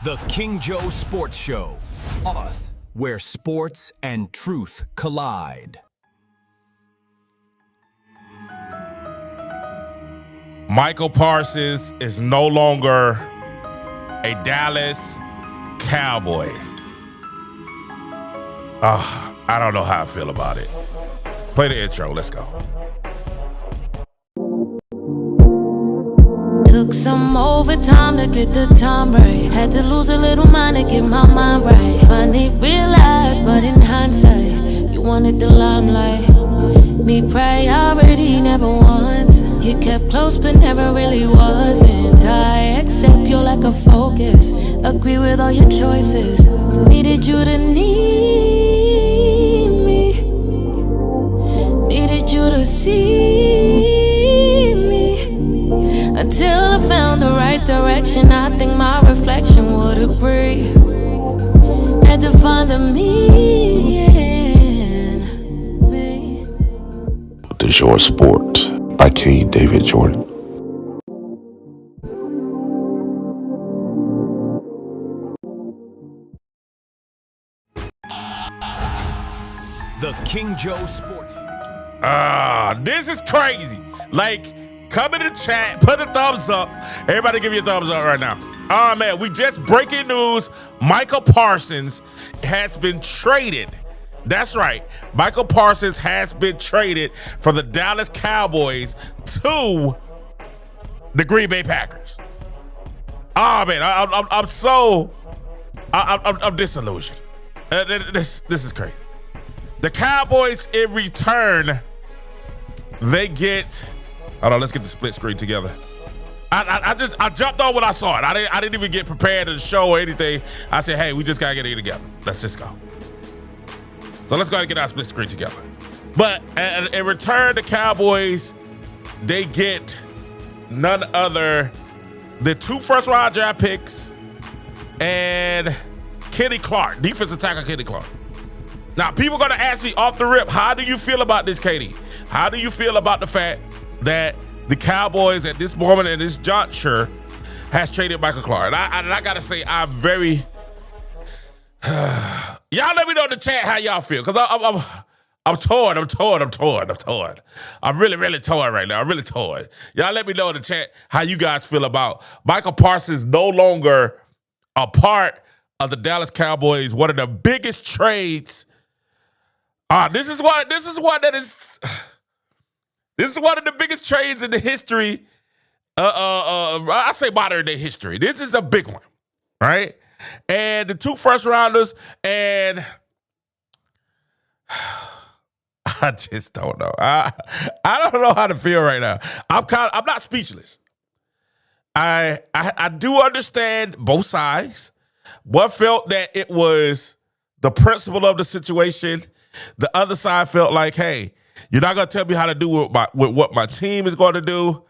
The King Joe Sports Show, Auth, where sports and truth collide. Micah Parsons is no longer a Dallas Cowboy. I don't know how I feel about it. Play the intro. Let's go. Took some overtime to get the time right. Had to lose a little mind to get my mind right. Finally realized, but in hindsight, you wanted the limelight. Me priority never once. You kept close but never really wasn't. I accept your lack of focus. Agree with all your choices. Needed you to need me. Needed you to see me. Until I found the right direction, I think my reflection would agree. Had to find a me in me. The Short Sport by King David Jordan. The King Joe Sports Show. This is crazy. Like, come in the chat, put a thumbs up. Everybody give you a thumbs up right now. Oh, man, we just breaking news. Micah Parsons has been traded. That's right. Micah Parsons has been traded from the Dallas Cowboys to the Green Bay Packers. Oh, man, I'm disillusioned. This is crazy. The Cowboys, in return, they get... Hold on, let's get the split screen together. I jumped on when I saw it. I didn't even get prepared to the show or anything. I said, hey, we just gotta get it together. Let's just go. So let's go ahead and get our split screen together. But in return, the Cowboys, they get none other than 2 first-round draft picks and Kenny Clark, defensive tackle Kenny Clark. Now, people are gonna ask me off the rip, how do you feel about this, Katie? How do you feel about the fact that the Cowboys at this moment and this juncture has traded Micah Clark? And I gotta say, I'm very... y'all let me know in the chat how y'all feel, because I'm torn. I'm really torn right now. I'm really torn. Y'all let me know in the chat how you guys feel about Micah Parsons no longer a part of the Dallas Cowboys, one of the biggest trades. This is one of the biggest trades in the history. I say modern day history. This is a big one, right? And the 2 first rounders, and I just don't know. I don't know how to feel right now. I'm not speechless. I do understand both sides. One felt that it was the principle of the situation. The other side felt like, hey, you're not going to tell me how to do with what my team is going to do.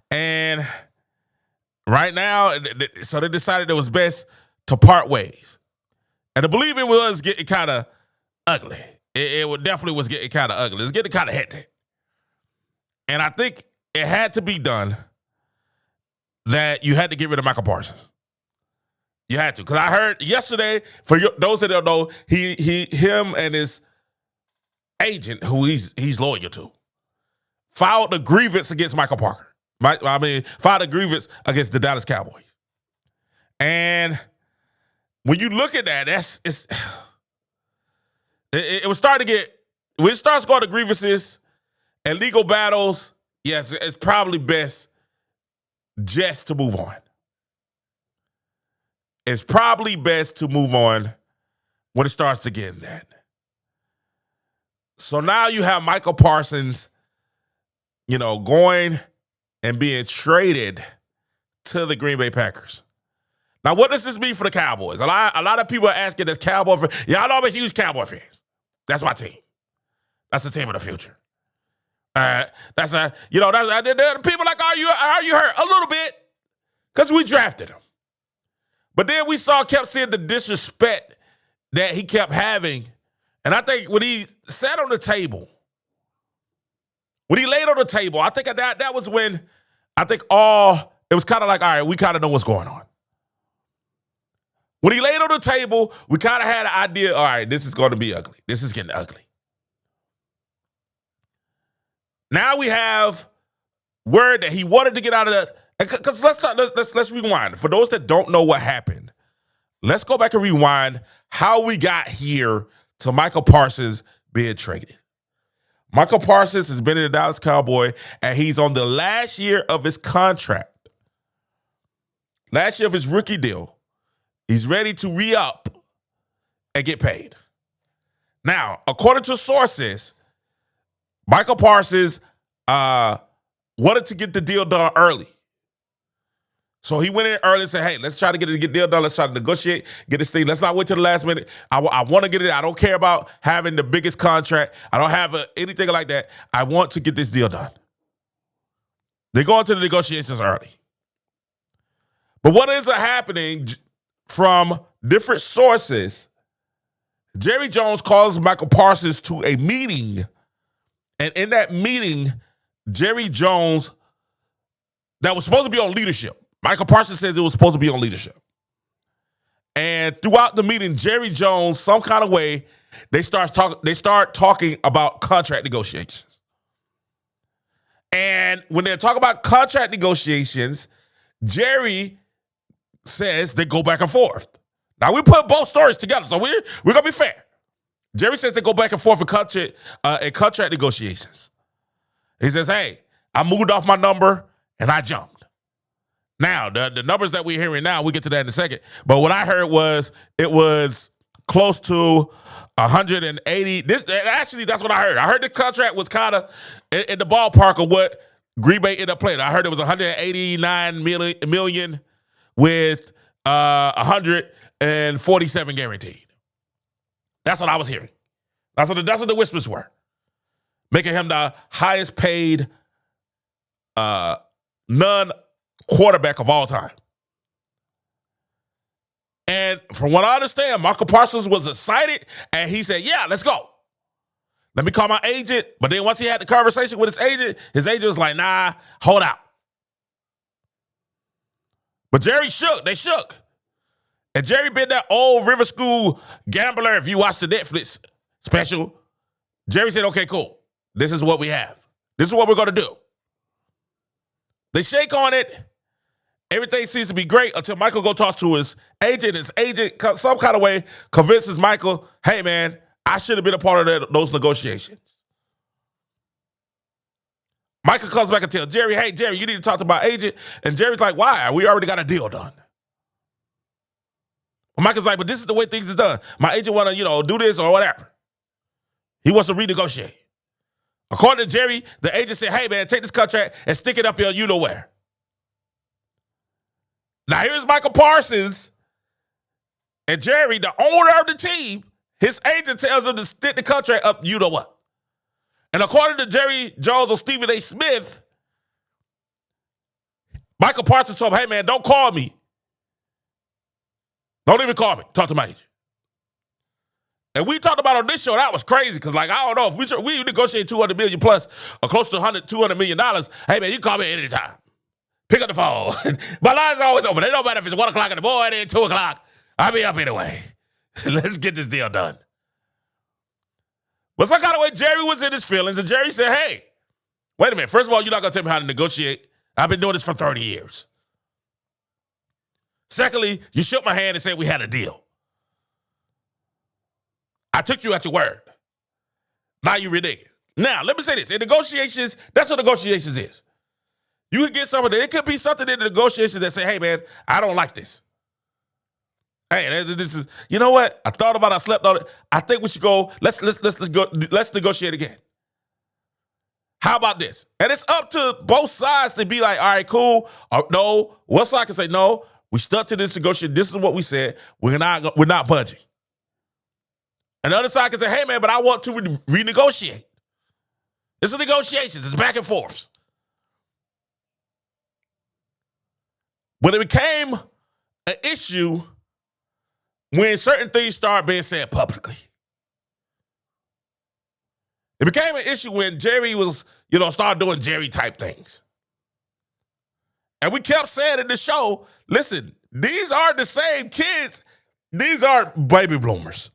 And right now, so they decided it was best to part ways. And I believe it was getting kind of ugly. It definitely was getting kind of ugly. It was getting kind of hectic. And I think it had to be done that you had to get rid of Micah Parsons. You had to. Because I heard yesterday, for those that don't know, him and his agent, who he's loyal to, filed a grievance against Michael Parker. Filed a grievance against the Dallas Cowboys. And when you look at that, it was starting to get, when it starts going to grievances and legal battles, yes, it's probably best just to move on. It's probably best to move on when it starts to get in that. So now you have Micah Parsons, going and being traded to the Green Bay Packers. Now, what does this mean for the Cowboys? A lot of people are asking this Cowboy fan. Y'all know I'm a huge Cowboy fan. That's my team. That's the team of the future. People like, are you hurt? A little bit, because we drafted him. But then we kept seeing the disrespect that he kept having. And I think when he sat on the table, when he laid on the table, I think that was when it was kind of like, all right, we kind of know what's going on. When he laid on the table, we kind of had an idea, all right, this is going to be ugly. This is getting ugly. Now we have word that he wanted to get out of that. Because let's rewind. For those that don't know what happened, let's go back and rewind how we got here to Micah Parsons being traded. Micah Parsons has been in the Dallas Cowboys, and he's on the last year of his contract. Last year of his rookie deal. He's ready to re-up and get paid. Now, according to sources, Micah Parsons wanted to get the deal done early. So he went in early and said, hey, let's try to get the deal done. Let's try to negotiate, get this thing. Let's not wait till the last minute. I want to get it. I don't care about having the biggest contract. I don't have anything like that. I want to get this deal done. They go into the negotiations early. But what is happening from different sources, Jerry Jones calls Micah Parsons to a meeting. And in that meeting, Jerry Jones, that was supposed to be on leadership. Micah Parsons says it was supposed to be on leadership. And throughout the meeting, Jerry Jones, some kind of way, they start talking about contract negotiations. And when they talk about contract negotiations, Jerry says they go back and forth. Now, we put both stories together, so we're going to be fair. Jerry says they go back and forth in contract negotiations. He says, hey, I moved off my number and I jumped. Now, the numbers that we're hearing now, we'll get to that in a second. But what I heard was it was close to 180. Actually, that's what I heard. I heard the contract was kind of in the ballpark of what Green Bay ended up playing. I heard it was 189 million with 147 guaranteed. That's what I was hearing. That's what the whispers were, making him the highest paid non-quarterback of all time. And from what I understand, Micah Parsons was excited, and he said, yeah, let's go. Let me call my agent. But then once he had the conversation with his agent was like, nah, hold out. But Jerry shook. They shook. And Jerry been that old river school gambler. If you watch the Netflix special, Jerry said, okay, cool. This is what we have. This is what we're going to do. They shake on it. Everything seems to be great until Michael go talk to his agent. His agent, some kind of way, convinces Michael, hey, man, I should have been a part of those negotiations. Michael comes back and tells Jerry, hey, Jerry, you need to talk to my agent. And Jerry's like, why? We already got a deal done. Well, Michael's like, but this is the way things are done. My agent want to, do this or whatever. He wants to renegotiate. According to Jerry, the agent said, hey, man, take this contract and stick it up your you-know-where. Now, here's Micah Parsons and Jerry, the owner of the team. His agent tells him to stick the contract up you-know-what. And according to Jerry Jones or Stephen A. Smith, Micah Parsons told him, hey, man, don't call me. Don't even call me. Talk to my agent. And we talked about on this show, that was crazy because, I don't know, if we negotiate $200 million plus or close to $200 million, hey, man, you call me at any time. Pick up the phone. My line's always open. It don't matter if it's 1 o'clock in the morning, 2 o'clock. I'll be up anyway. Let's get this deal done. But some kind of way, Jerry was in his feelings, and Jerry said, hey, wait a minute. First of all, you're not going to tell me how to negotiate. I've been doing this for 30 years. Secondly, you shook my hand and said we had a deal. I took you at your word. Now you reneged. Now, let me say this. In negotiations, that's what negotiations is. You can get something. It could be something in the negotiations that say, hey, man, I don't like this. Hey, this is, you know what? I thought about it. I slept on it. I think we should go. Let's go. Let's negotiate again. How about this? And it's up to both sides to be like, all right, cool. Or no. One side can say, no, we stuck to this negotiation. This is what we said. We're not budging. And the other side can say, hey, man, but I want to renegotiate. It's a negotiations. It's back and forth. But it became an issue when certain things started being said publicly. It became an issue when Jerry was, started doing Jerry-type things. And we kept saying in the show, listen, these are the same kids these aren't baby bloomers.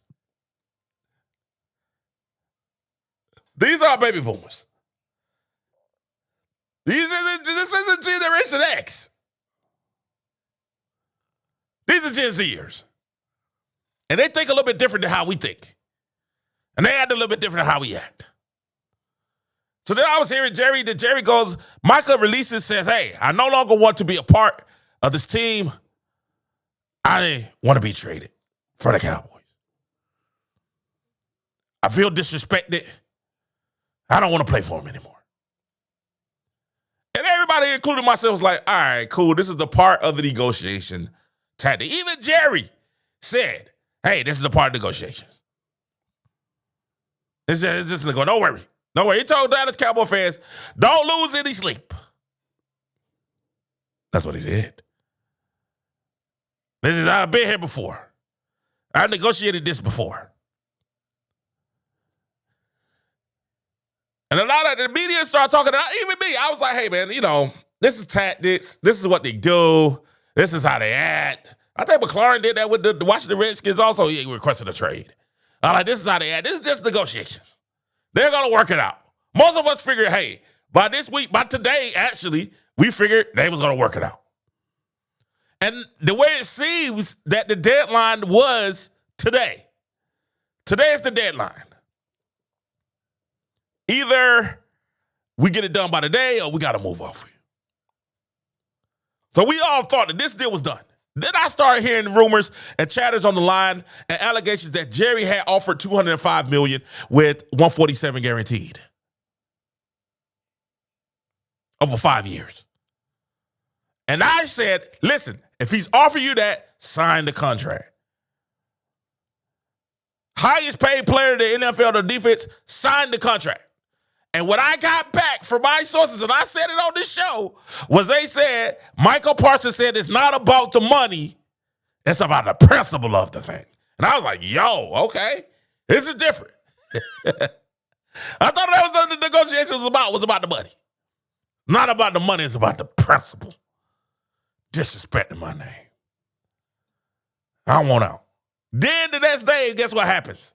These are baby boomers. This isn't Generation X. These are Gen Zers. And they think a little bit different than how we think. And they act a little bit different than how we act. So then I was hearing Jerry goes, Micah releases, says, hey, I no longer want to be a part of this team. I want to be traded for the Cowboys. I feel disrespected. I don't want to play for him anymore. And everybody, including myself, was like, all right, cool. This is the part of the negotiation tactic. Even Jerry said, hey, this is a part of negotiations. This is don't worry. Don't worry. He told Dallas Cowboy fans, don't lose any sleep. That's what he did. I've been here before. I negotiated this before. And a lot of the media started talking, even me. I was like, hey, man, this is tactics. This is what they do. This is how they act. I think McLaurin did that with the Washington Redskins also. He requested a trade. I'm like, this is how they act. This is just negotiations. They're going to work it out. Most of us figured, hey, by today, actually, we figured they was going to work it out. And the way it seems that the deadline was today. Today is the deadline. Either we get it done by today or we got to move off of you. So we all thought that this deal was done. Then I started hearing rumors and chatters on the line and allegations that Jerry had offered $205 million with $147 guaranteed over 5 years. And I said, listen, if he's offering you that, sign the contract. Highest paid player in the NFL, the defense, sign the contract. And what I got back from my sources, and I said it on this show, was they said, Micah Parsons said it's not about the money, it's about the principle of the thing. And I was like, yo, okay, this is different. I thought that was what the negotiation was about the money. Not about the money, it's about the principle. Disrespecting my name. I want out. Then the next day, guess what happens?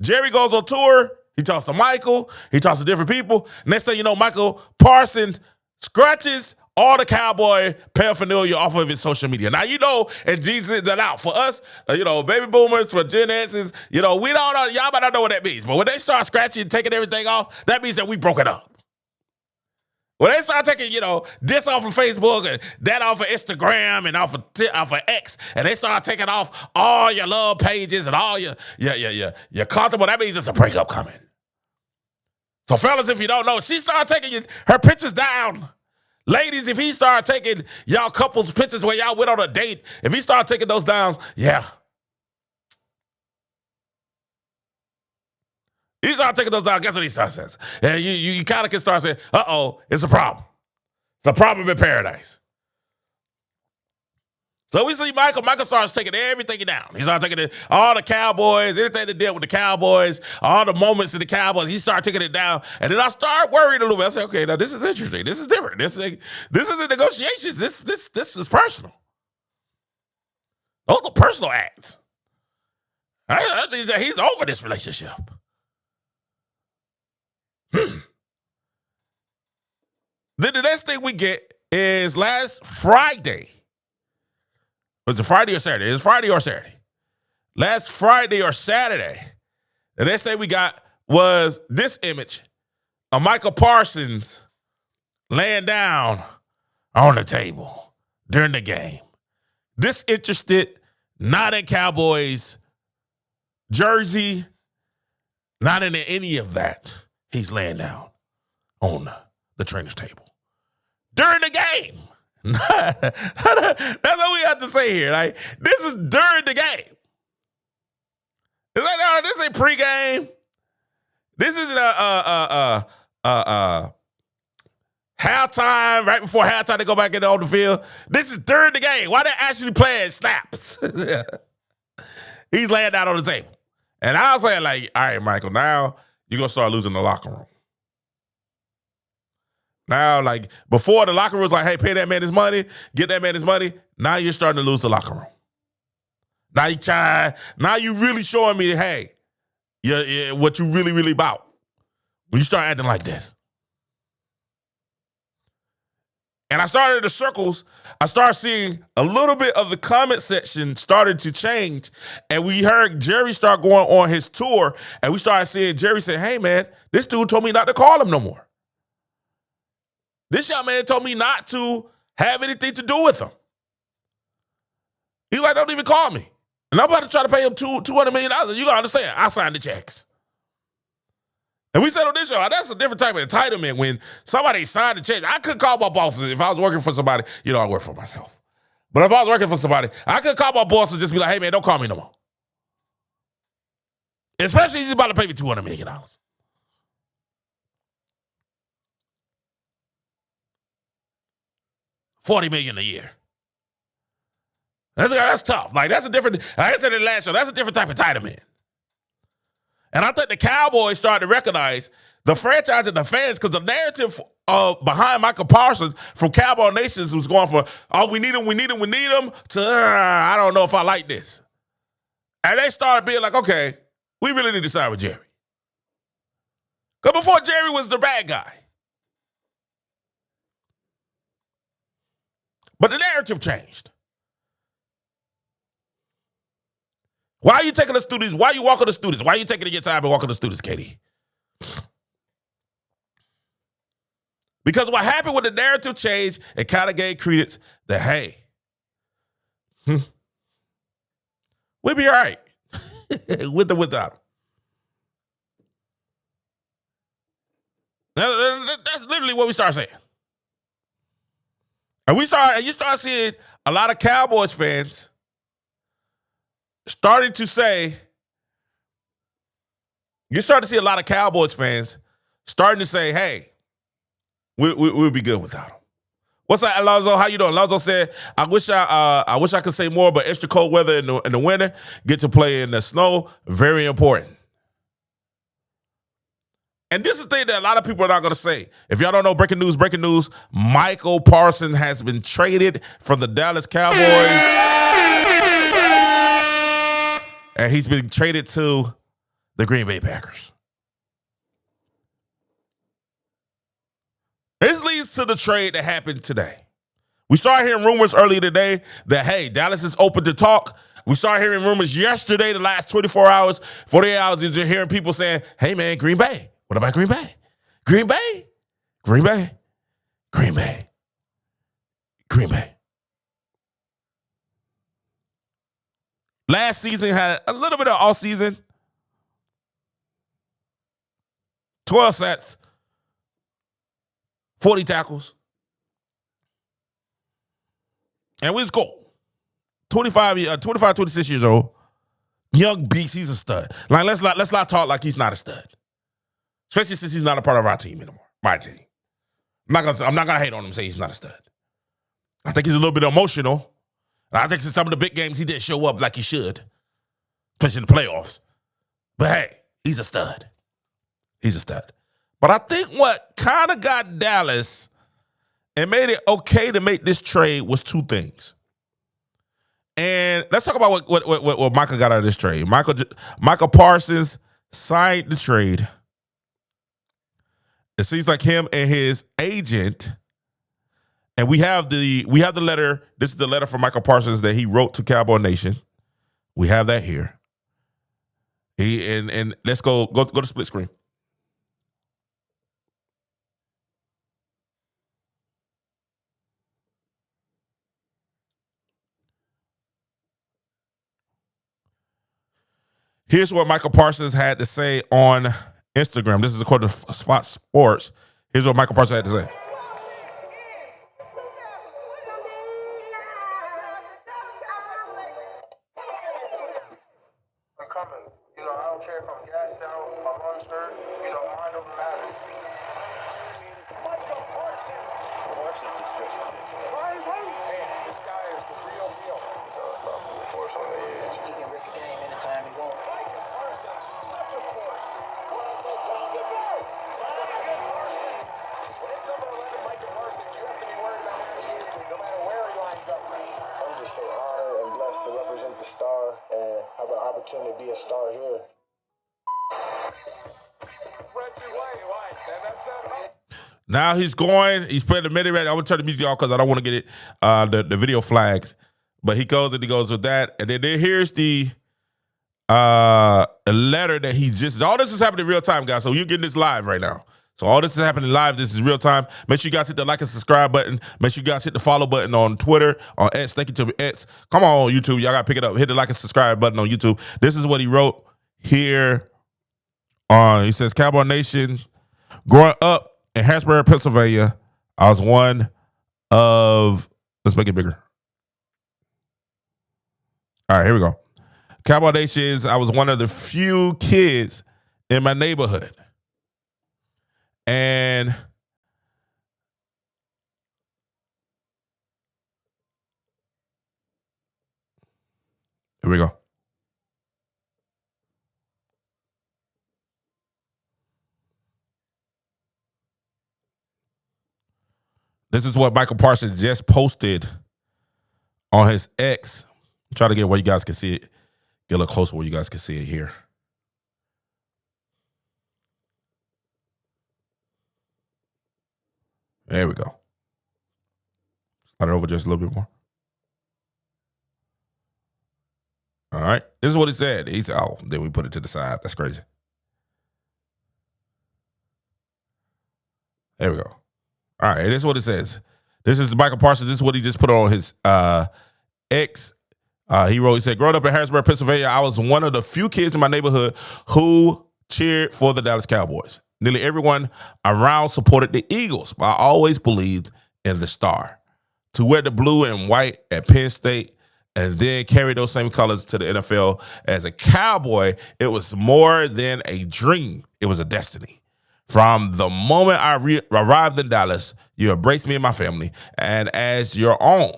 Jerry goes on tour. He talks to Michael. He talks to different people. Next thing you know, Micah Parsons scratches all the Cowboy paraphernalia off of his social media. Now, and Jesus that out. For us, baby boomers, for Gen X's, we don't know. Y'all might not know what that means. But when they start scratching and taking everything off, that means that we broke it up. When they start taking, this off of Facebook and that off of Instagram and off of X, and they start taking off all your love pages and all your comfortable, that means it's a breakup coming. So fellas, if you don't know, she started taking her pictures down. Ladies, if he started taking y'all couples pictures when y'all went on a date, if he started taking those down, yeah. He started taking those down. Guess what he starts saying? And you kind of can start saying, uh-oh, it's a problem. It's a problem in paradise. So we see Michael starts taking everything down. He started taking all the Cowboys, anything that dealt with the Cowboys, all the moments of the Cowboys. He started taking it down. And then I started worrying a little bit. I said, okay, now this is interesting. This is different. This is the negotiations. This is personal. Those are personal acts. I mean, he's over this relationship. Then the next thing we get is last Friday. Was it Friday or Saturday? It was Friday or Saturday. Last Friday or Saturday, the next thing we got was this image of Micah Parsons laying down on the table during the game. Disinterested, not in Cowboys jersey, not in any of that. He's laying down on the trainer's table during the game. That's what we have to say here. Like, this is during the game. This ain't pregame. This isn't halftime. Right before halftime, they go back in on the field. This is during the game. Why they actually playing snaps? He's laying down on the table, and I was saying, like, all right, Michael, now you're going to start losing the locker room. Now, like, before the locker room was like, hey, pay that man his money, get that man his money. Now you're starting to lose the locker room. Now you really showing me, hey, what you really about. When you start acting like this. And I started the circles. I started seeing a little bit of the comment section started to change. And we heard Jerry start going on his tour. And we started seeing Jerry say, hey, man, this dude told me not to call him no more. This young man told me not to have anything to do with him. He's like, don't even call me. And I'm about to try to pay him $200 million. You got to understand, I signed the checks. And we said on this show, that's a different type of entitlement when somebody signed the check. I could call my bosses if I was working for somebody. You know, I work for myself. But if I was working for somebody, I could call my boss and just be like, hey, man, don't call me no more. Especially if he's about to pay me $200 million. $40 million a year. That's tough. Like, that's a different, like I said in the last show, that's a different type of entitlement. And I think the Cowboys started to recognize the franchise and the fans, because the narrative behind Micah Parsons from Cowboy Nations was going from, oh, we need him, to, I don't know if I like this. And they started being like, okay, we really need to side with Jerry. Because before, Jerry was the bad guy. But the narrative changed. Why are you taking us through these? Why are you walking us through this? Why are you taking your time and walking us through this, Katie? Because what happened with the narrative change, it kind of gave credence that, hey, we'll be all right with or without him. That's literally what we start saying. And you start seeing a lot of Cowboys fans starting to say, you start to see a lot of Cowboys fans starting to say, hey, we'll be good without him. What's up, Alonzo? How you doing? Alonzo said, I wish I could say more, but extra cold weather in the winter, get to play in the snow, very important. And this is the thing that a lot of people are not going to say. If y'all don't know, breaking news, Micah Parsons has been traded from the Dallas Cowboys. And he's been traded to the Green Bay Packers. This leads to the trade that happened today. We started hearing rumors earlier today that, hey, Dallas is open to talk. We started hearing rumors yesterday, the last 24 hours, 48 hours, you're hearing people saying, hey, man, Green Bay. What about Green Bay? Green Bay? Green Bay? Green Bay? Green Bay? Last season had a little bit of all season. 12 sacks. 40 tackles. And we was cool. 25, 26 years old. Young beast, he's a stud. Like, let's not talk like he's not a stud. Especially since he's not a part of our team anymore. My team. I'm not gonna hate on him and say he's not a stud. I think he's a little bit emotional. I think in some of the big games he didn't show up like he should, especially in the playoffs. But hey, he's a stud. He's a stud. But I think what kind of got Dallas and made it okay to make this trade was two things. And let's talk about what Micah got out of this trade. Micah Parsons signed the trade. It seems like him and his agent. And we have the letter. This is the letter from Micah Parsons that he wrote to Cowboy Nation. We have that here. And let's go to split screen. Here's what Micah Parsons had to say on Instagram. This is according to Fox Sports. Here's what Micah Parsons had to say. to represent the star and have an opportunity to be a star here. Now he's playing the MIDI ready. I'm gonna turn the music off because I don't want to get it the video flagged. But he goes with that, and then here's the letter that he just. All this is happening in real time, guys. So you're getting this live right now. So all this is happening live. This is real time. Make sure you guys hit the like and subscribe button. Make sure you guys hit the follow button on Twitter, on X. Thank you to X. Come on, YouTube. Y'all gotta pick it up. Hit the like and subscribe button on YouTube. This is what he wrote here. He says, Cowboy Nation, growing up in Harrisburg, Pennsylvania, I was one of. Let's make it bigger. All right, here we go. Cowboy Nation, I was one of the few kids in my neighborhood. And here we go. This is what Micah Parsons just posted on his X. I'm trying to get where you guys can see it. Get a little closer where you guys can see it here. There we go. Slide it over just a little bit more. All right. This is what he said. He said, oh, then we put it to the side. That's crazy. There we go. All right. This is what it says. This is Micah Parsons. This is what he just put on his X. He said, growing up in Harrisburg, Pennsylvania, I was one of the few kids in my neighborhood who cheered for the Dallas Cowboys. Nearly everyone around supported the Eagles, but I always believed in the star. To wear the blue and white at Penn State and then carry those same colors to the NFL as a Cowboy, it was more than a dream. It was a destiny. From the moment I arrived in Dallas, you embraced me and my family, and as your own,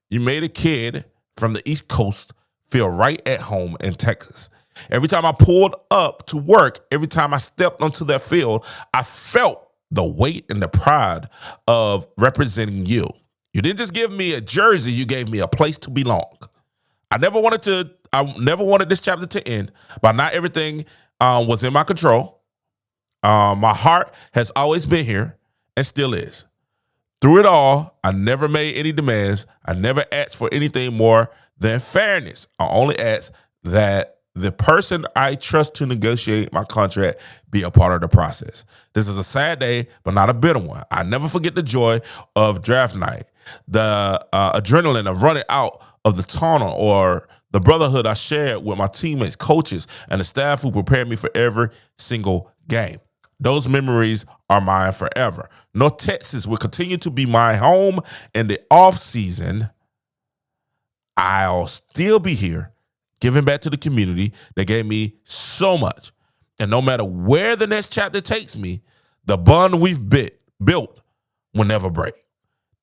you made a kid from the East Coast feel right at home in Texas. Every time I pulled up to work, every time I stepped onto that field, I felt the weight and the pride of representing you. You didn't just give me a jersey, you gave me a place to belong. I never wanted this chapter to end, but not everything was in my control. My heart has always been here and still is. Through it all, I never made any demands. I never asked for anything more than fairness. I only asked that the person I trust to negotiate my contract be a part of the process. This is a sad day, but not a bitter one. I never forget the joy of draft night, the adrenaline of running out of the tunnel, or the brotherhood I shared with my teammates, coaches, and the staff who prepared me for every single game. Those memories are mine forever. North Texas will continue to be my home in the off season. I'll still be here, giving back to the community that gave me so much. And no matter where the next chapter takes me, the bond we've built will never break.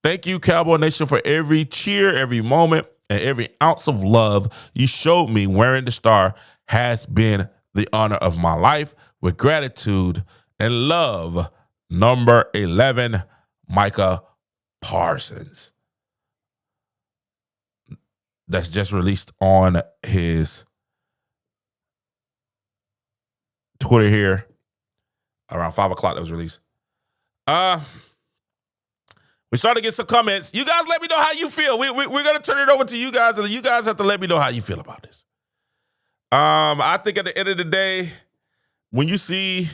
Thank you, Cowboy Nation, for every cheer, every moment, and every ounce of love you showed me. Wearing the star has been the honor of my life. With gratitude and love, number 11, Micah Parsons. That's just released on his Twitter here. Around 5 o'clock that was released. We started to get some comments. You guys let me know how you feel. We're going to turn it over to you guys, and you guys have to let me know how you feel about this. I think at the end of the day, when you see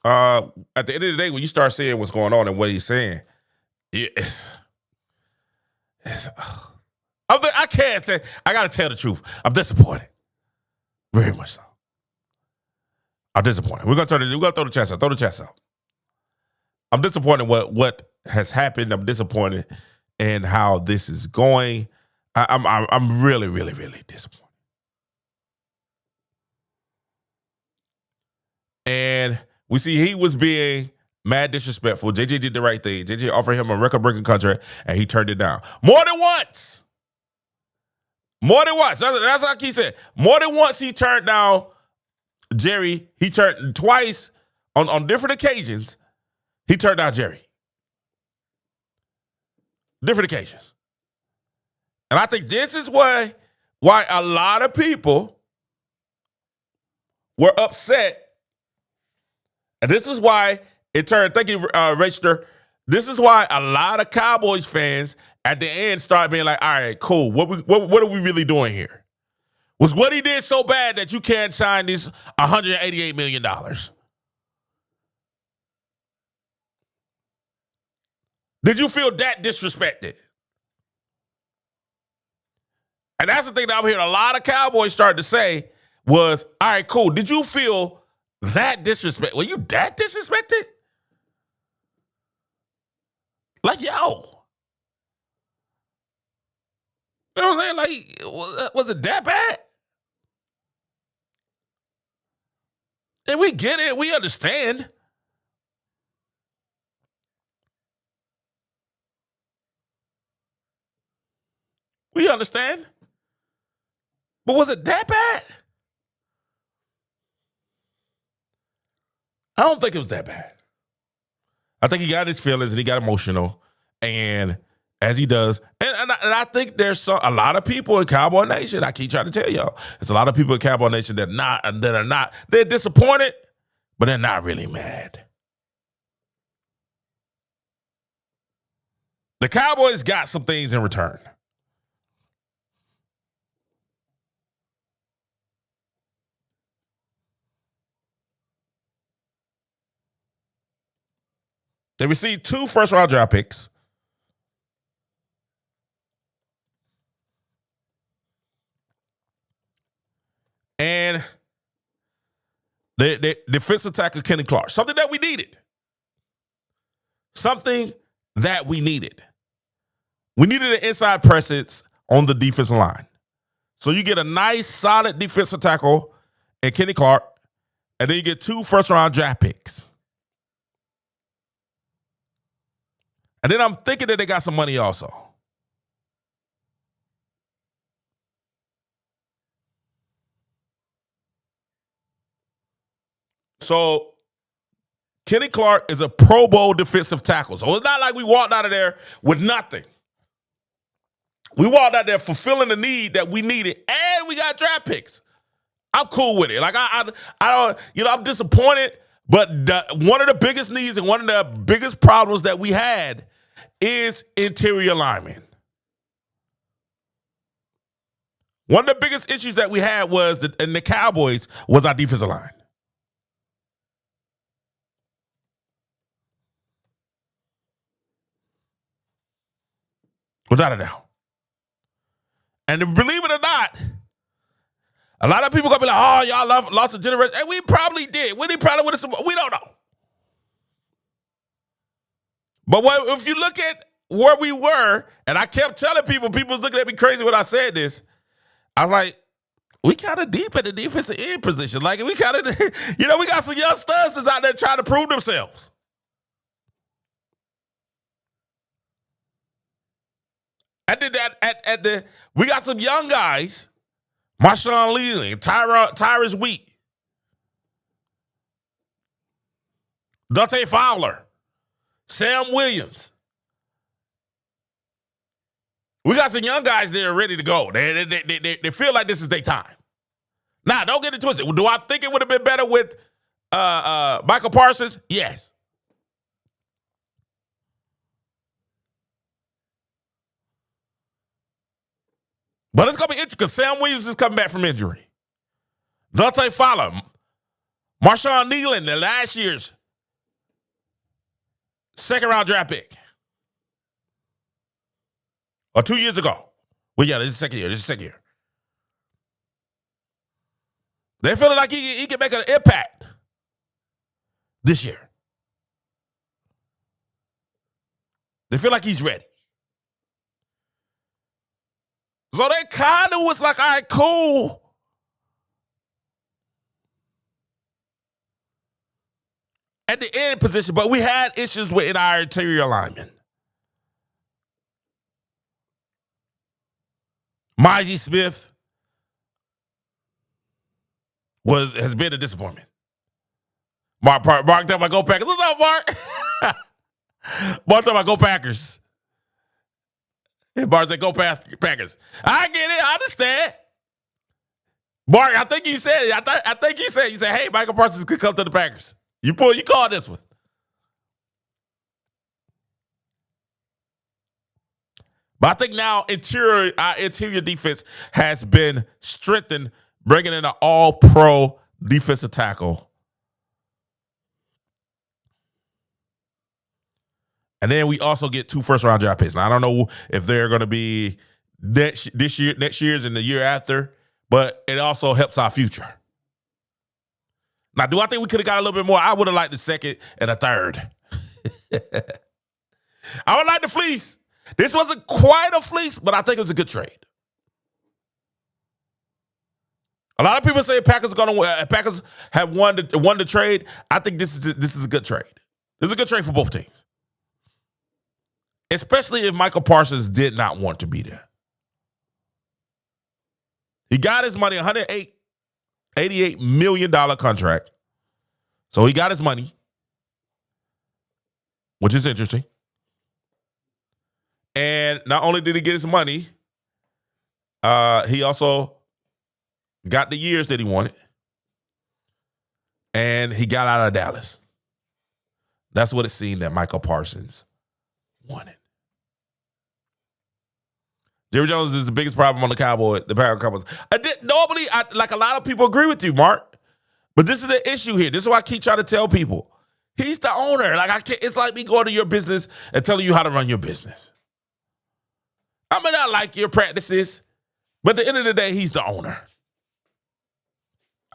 at the end of the day, when you start seeing what's going on and what he's saying, I can't say. I got to tell the truth. I'm disappointed. Very much so. I'm disappointed. We're gonna throw the chest out. Throw the chest out. I'm disappointed what has happened. I'm disappointed in how this is going. I'm really, really, really disappointed. And we see he was being mad disrespectful. JJ did the right thing. JJ offered him a record-breaking contract, and he turned it down. More than once. More than once. That's how I keep saying. More than once he turned down Jerry. He turned twice on different occasions. He turned down Jerry. Different occasions. And I think this is why a lot of people were upset. And this is why it turned, thank you, Richter. This is why a lot of Cowboys fans at the end started being like, all right, cool. What are we really doing here? Was what he did so bad that you can't sign this $188 million? Did you feel that disrespected? And that's the thing that I'm hearing a lot of Cowboys start to say was, all right, cool. Did you feel that disrespect? Were you that disrespected? Like, yo. You know what I'm saying? Like, was it that bad? And we get it. We understand. We understand. But was it that bad? I don't think it was that bad. I think he got his feelings and he got emotional. And as he does, and I think there's a lot of people in Cowboy Nation, I keep trying to tell y'all, there's a lot of people in Cowboy Nation that are not, they're disappointed, but they're not really mad. The Cowboys got some things in return. They received 2 first-round draft picks. And the defensive tackle Kenny Clark. Something that we needed. Something that we needed. We needed an inside presence on the defensive line. So you get a nice, solid defensive tackle in Kenny Clark, and then you get 2 first-round draft picks. And then I'm thinking that they got some money also. So Kenny Clark is a Pro Bowl defensive tackle. So it's not like we walked out of there with nothing. We walked out there fulfilling the need that we needed, and we got draft picks. I'm cool with it. Like I don't, I'm disappointed, but one of the biggest needs and one of the biggest problems that we had is interior linemen. One of the biggest issues that we had was in the Cowboys was our defensive line. Without a doubt. And believe it or not, a lot of people gonna be like, oh, y'all lost a generation. And we probably did. We probably would have. We don't know. But if you look at where we were, and I kept telling people was looking at me crazy when I said this, I was like, we kind of deep at the defensive end position. Like, we kind of, we got some young studs that's out there trying to prove themselves. I did that we got some young guys, Marshawn Lee, Tyrus Wheat, Dante Fowler, Sam Williams. We got some young guys that are ready to go. They feel like this is their time. Now, don't get it twisted. Do I think it would have been better with Micah Parsons? Yes. But it's going to be interesting because Sam Williams is coming back from injury. Dante Fowler, Marshawn Nealon, the last year's second-round draft pick. Or 2 years ago. Well, yeah, this is the second year. They feel like he can make an impact this year. They feel like he's ready. So they kind of was like, all right, cool. At the end position, but we had issues with our interior linemen. Micah Smith has been a disappointment. Mark talking about Go Packers. What's up, Mark? Mark talking about Go Packers. And Bart said, go past Packers. I get it. I understand. Mark, I think you said it. I think you said, hey, Micah Parsons could come to the Packers. You called this one. But I think now our interior defense has been strengthened, bringing in an all-pro defensive tackle. And then we also get 2 first-round draft picks. Now, I don't know if they're going to be next year's and the year after, but it also helps our future. Now, do I think we could have got a little bit more? I would have liked the second and a third. I would like the fleece. This wasn't quite a fleece, but I think it was a good trade. A lot of people say Packers have won the trade. I think this is a good trade. This is a good trade for both teams, especially if Micah Parsons did not want to be there. He got his money, $88 million contract. So he got his money, which is interesting. And not only did he get his money, he also got the years that he wanted. And he got out of Dallas. That's what it seemed that Micah Parsons wanted. Jerry Jones is the biggest problem on the Cowboys. Normally, like a lot of people agree with you, Mark. But this is the issue here. This is why I keep trying to tell people. He's the owner. It's like me going to your business and telling you how to run your business. I may not like your practices, but at the end of the day, he's the owner.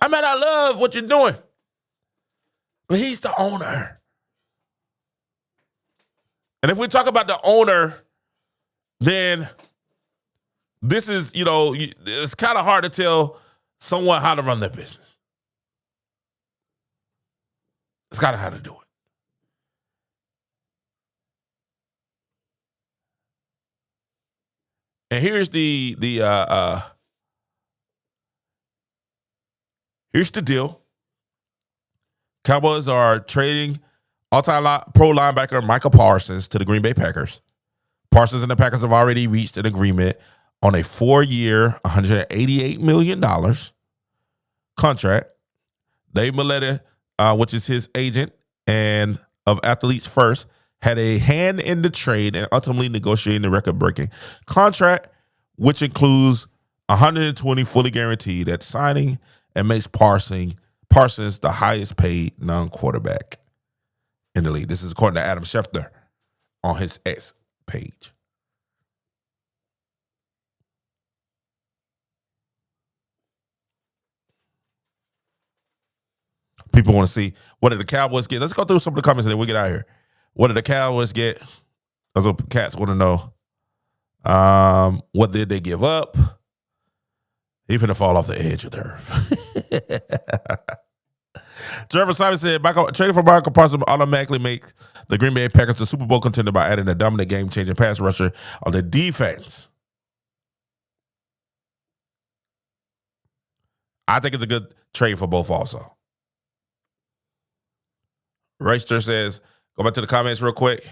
I may not love what you're doing, but he's the owner. And if we talk about the owner, then this is, it's kind of hard to tell someone how to run their business. It's kind of how to do it. And here's the deal. Cowboys are trading all-time pro linebacker Micah Parsons to the Green Bay Packers. Parsons and the Packers have already reached an agreement on a 4-year, $188 million contract. Dave Milletta, which is his agent and of Athletes First, had a hand in the trade and ultimately negotiating the record-breaking contract, which includes $120 fully guaranteed at signing and makes Parsons the highest-paid non-quarterback in the league. This is according to Adam Schefter on his X page. People want to see, what did the Cowboys get? Let's go through some of the comments and then we'll get out of here. What did the Cowboys get? That's what cats want to know. What did they give up? He finna fall off the edge of the earth. Trevor Simon said, trading for Micah Parsons automatically makes the Green Bay Packers a Super Bowl contender by adding a dominant game-changing pass rusher on the defense. I think it's a good trade for both also. Reister says, go back to the comments real quick.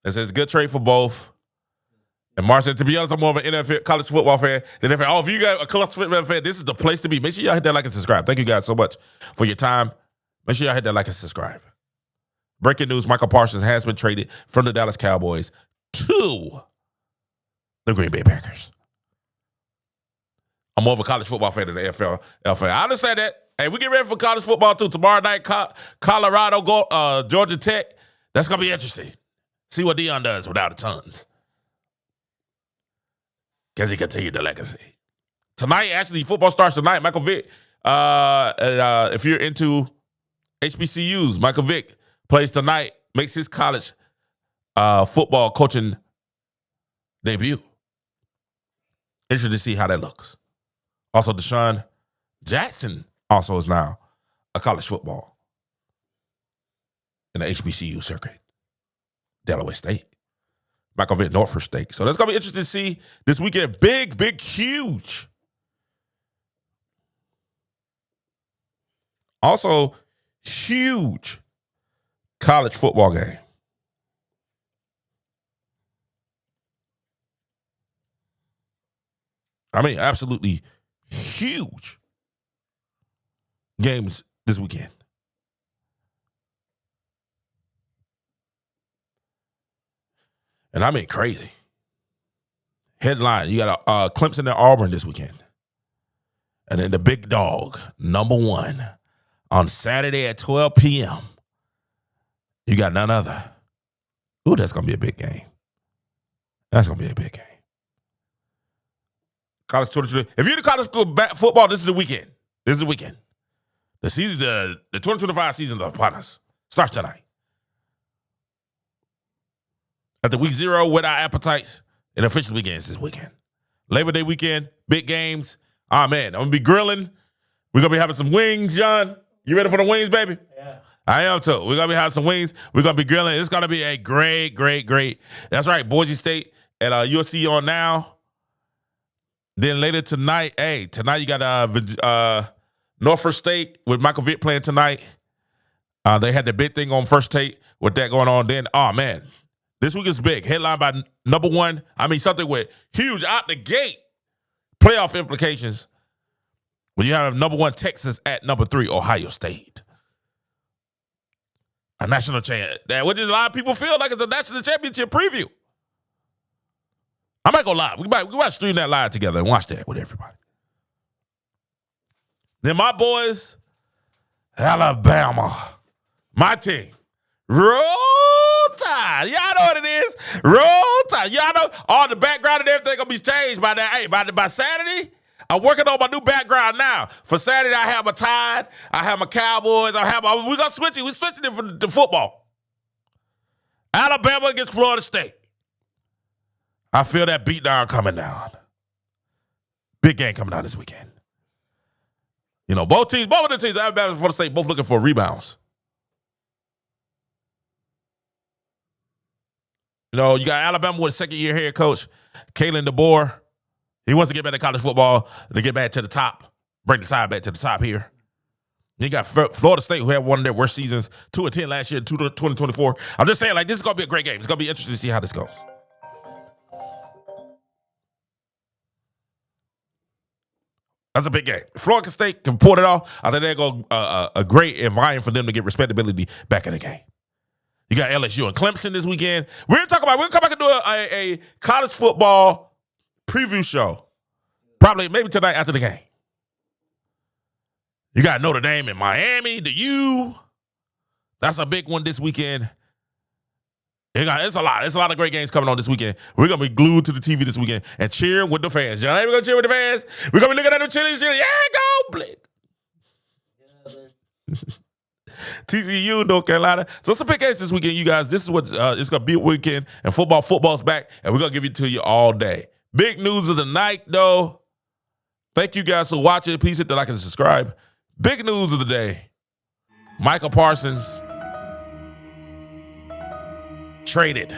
It says, good trade for both. And Mark said, to be honest, I'm more of an NFL, college football fan than NFL. Oh, if you got a college football fan, this is the place to be. Make sure y'all hit that like and subscribe. Thank you guys so much for your time. Make sure y'all hit that like and subscribe. Breaking news, Micah Parsons has been traded from the Dallas Cowboys to the Green Bay Packers. I'm more of a college football fan than the NFL fan. I understand that. Hey, we get ready for college football too. Tomorrow night, Colorado, Georgia Tech. That's going to be interesting. See what Deion does without the tons. Can he continue the legacy? Tonight, actually, football starts tonight. Michael Vick, if you're into HBCUs, Michael Vick plays tonight, makes his college football coaching debut. Interested to see how that looks. Also, Deshaun Jackson also is now a college football in the HBCU circuit. Delaware State. Michael Vick, Norfolk State. So that's going to be interesting to see this weekend. Big, huge. Also, huge college football game. I mean, absolutely huge games this weekend. And I mean crazy. Headline, you got Clemson and Auburn this weekend. And then the big dog, number 1, on Saturday at 12 p.m. You got none other. Ooh, that's going to be a big game. That's going to be a big game. College 2020. If you're in college school football, this is the weekend. This is the weekend. The season, the 2025 season is upon us. Starts tonight. At the week 0 with our appetites, it officially begins this weekend. Labor Day weekend, big games. Oh, man, I'm going to be grilling. We're going to be having some wings, John. You ready for the wings, baby? Yeah. I am too. We're going to be having some wings. We're going to be grilling. It's going to be a great. That's right, Boise State at USC on now. Then later tonight, tonight you got Norfolk State with Michael Vick playing tonight. They had the big thing on First Take with that going on. Then, oh, man, this week is big. Headline by number 1. I mean, something with huge out the gate playoff implications. When you have number 1 Texas at number 3 Ohio State. A national champ. Which is a lot of people feel like it's a national championship preview. I might go live. We might stream that live together and watch that with everybody. Then my boys, Alabama. My team. Roll Tide. Y'all know what it is. Roll Tide. Y'all know all the background and everything gonna be changed by that. Hey, by Saturday, I'm working on my new background now. For Saturday, I have my Tide. I have my Cowboys. We're gonna switch it. We're switching it to football. Alabama against Florida State. I feel that beatdown coming down. Big game coming down this weekend. You know, both of the teams, Alabama and Florida State, both looking for rebounds. You know, you got Alabama with a second-year head coach, Kalen DeBoer. He wants to get back to college football, to get back to the top, bring the Tide back to the top here. You got Florida State, who had one of their worst seasons, 2-10 last year, 2024. I'm just saying, like, this is going to be a great game. It's going to be interesting to see how this goes. That's a big game. If Florida State can pull it off, I think they're going a great environment for them to get respectability back in the game. You got LSU and Clemson this weekend. We're going to come back and do a college football preview show. Probably maybe tonight after the game. You got Notre Dame and Miami, the U. That's a big one this weekend. It's a lot. It's a lot of great games coming on this weekend. We're going to be glued to the TV this weekend and cheering with the fans. John, we're going to cheer with the fans. We're going to be looking at them cheering. Yeah, go, Blake. TCU, North Carolina. So some big games this weekend, you guys. This is what it's going to be a weekend. And football's back. And we're going to give it to you all day. Big news of the night, though. Thank you guys for watching. Please hit the like and subscribe. Big news of the day. Micah Parsons traded.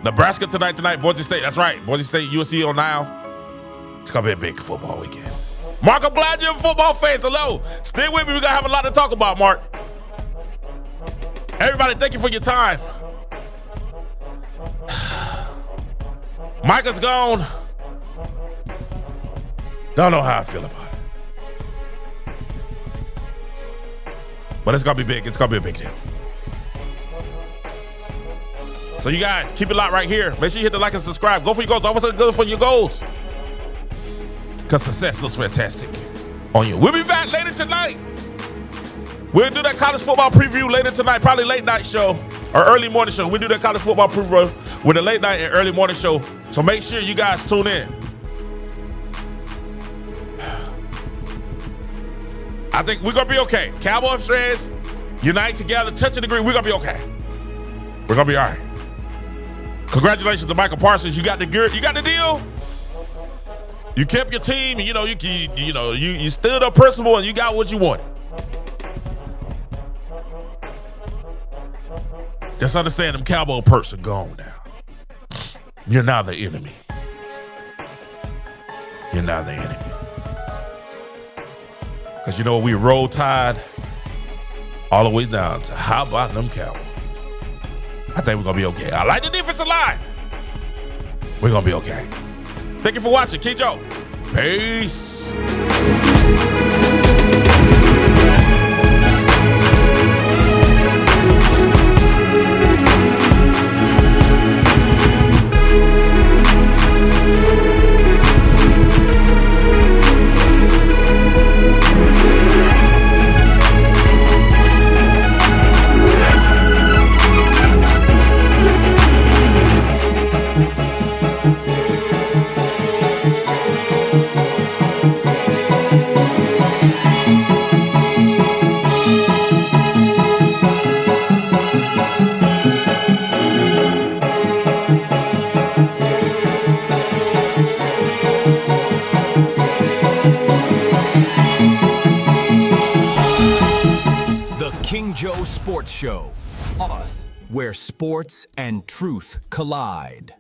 Nebraska tonight, Boise State. That's right. Boise State, USC on now. It's going to be a big football weekend. Mark, I'm glad you're a football fan. Hello. Stay with me. We're going to have a lot to talk about, Mark. Everybody, thank you for your time. Micah's gone. Don't know how I feel about it. But it's going to be big. It's going to be a big deal. So you guys, keep it locked right here. Make sure you hit the like and subscribe. Go for your goals. Always go for your goals. Because success looks fantastic on you. We'll be back later tonight. We'll do that college football preview later tonight. Probably late night show or early morning show. We'll do that college football preview with a late night and early morning show. So make sure you guys tune in. I think we're going to be okay. Cowboys fans, unite together, touch and agree. We're going to be okay. We're going to be all right. Congratulations to Micah Parsons. You got the deal. You kept your team, and you stood up principle, and you got what you wanted. Just understand them Cowboy perks are gone now. You're now the enemy. You're now the enemy. Because you know we roll Tide all the way down to how about them Cowboys? I think we're going to be okay. I like the defensive line. We're going to be okay. Thank you for watching. King Joe. Peace. King Joe Sports Show, Oth, where sports and truth collide.